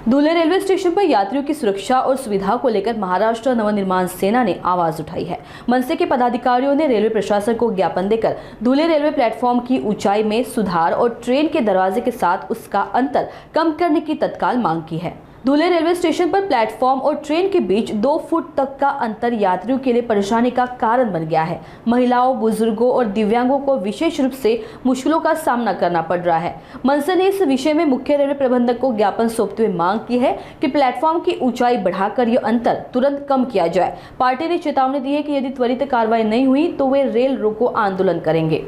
धुले railway station पर यात्रियों की सुरक्षा और सुविधा को लेकर महाराष्ट्र नवनिर्माण सेना ने आवाज उठाई है। मनसे के पदाधिकारियों ने रेलवे प्रशासन को ज्ञापन देकर धुले रेलवे प्लेटफॉर्म की ऊंचाई में सुधार और ट्रेन के दरवाजे के साथ उसका अंतर कम करने की तत्काल मांग की है। धुले रेलवे स्टेशन पर प्लेटफॉर्म और ट्रेन के बीच 2 फुट तक का अंतर यात्रियों के लिए परेशानी का कारण बन गया है। महिलाओं, बुजुर्गों और दिव्यांगों को विशेष रूप से मुश्किलों का सामना करना पड़ रहा है। मनसे ने इस विषय में मुख्य रेलवे प्रबंधक को ज्ञापन सौंपते हुए मांग की है कि प्लेटफॉर्म की ऊंचाई बढ़ाकर यह अंतर तुरंत कम किया जाए। पार्टी ने चेतावनी दी है कि यदि त्वरित कार्रवाई नहीं हुई तो वे रेल रोको आंदोलन करेंगे।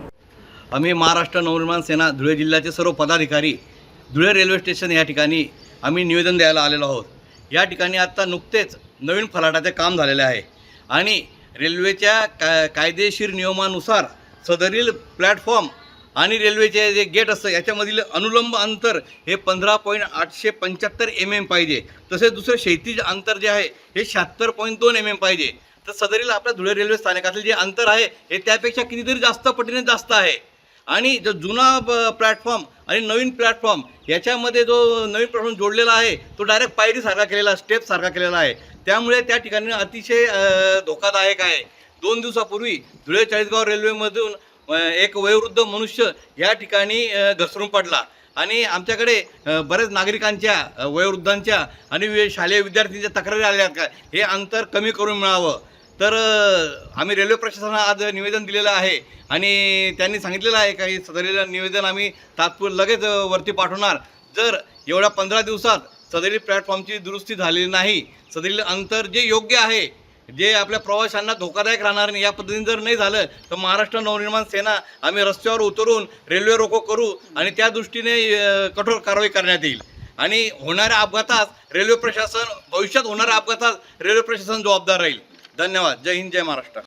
आम्ही महाराष्ट्र नवनिर्माण सेना धुळे जिल्ह्याचे सर्व पदाधिकारी धुळे रेल्वे स्टेशन या ठिकाणी आम्ही निवेदन द्यायला आलेलो आहोत। या ठिकाणी आता नुकतेच नवीन फलाटाचे काम झालेले आहे आणि रेल्वेच्या कायदेशीर नियमानुसार सदरील प्लॅटफॉर्म आणि रेल्वेचे जे गेट असतं याच्यामधील अनुलंब अंतर हे 15.875 mm पाहिजे। तसेच दुसरे क्षैतिज अंतर जे आहे हे 76.2 mm पाहिजे। तर सदरील आपल्या धुळे रेल्वे स्थानकातील जे अंतर आहे हे त्यापेक्षा कितीतरी जास्त पटीने जास्त आहे। आणि जो जुना प्लॅटफॉर्म आणि नवीन प्लॅटफॉर्म याच्यामध्ये जो नवीन प्लॅटफॉर्म जोडलेला आहे तो डायरेक्ट पायरीसारखा केलेला, स्टेपसारखा केलेला आहे। त्यामुळे त्या ठिकाणी अतिशय धोकादायक आहे। 2 दिवसापूर्वी धुळे चाळीसगाव रेल्वेमधून एक वयोवृद्ध मनुष्य या ठिकाणी घसरून पडला आणि आमच्याकडे बरेच नागरिकांच्या, वयोवृद्धांच्या आणि शालेय विद्यार्थ्यांच्या तक्रारी आल्या आहेत का हे अंतर कमी करून मिळावं। तर आम्ही रेल्वे प्रशासनाला आज निवेदन दिलेलं आहे आणि त्यांनी सांगितलेलं आहे की सदरील निवेदन आम्ही लगेच वरती पाठवणार। जर एवढ्या 15 दिवसात सदरील प्लॅटफॉर्मची दुरुस्ती झालेली नाही, सदरील अंतर जे योग्य आहे, जे आपल्या प्रवाशांना धोकादायक राहणार नाही, या पद्धतीने जर नाही झालं तर महाराष्ट्र नवनिर्माण सेना आम्ही रस्त्यावर उतरून रेल्वे रोको करू आणि त्या दृष्टीने कठोर कारवाई करण्यात येईल। आणि होणाऱ्या अपघातात रेल्वे प्रशासन, भविष्यात होणाऱ्या अपघातात रेल्वे प्रशासन जबाबदार राहील। धन्यवाद। जय हिंद, जय महाराष्ट्र।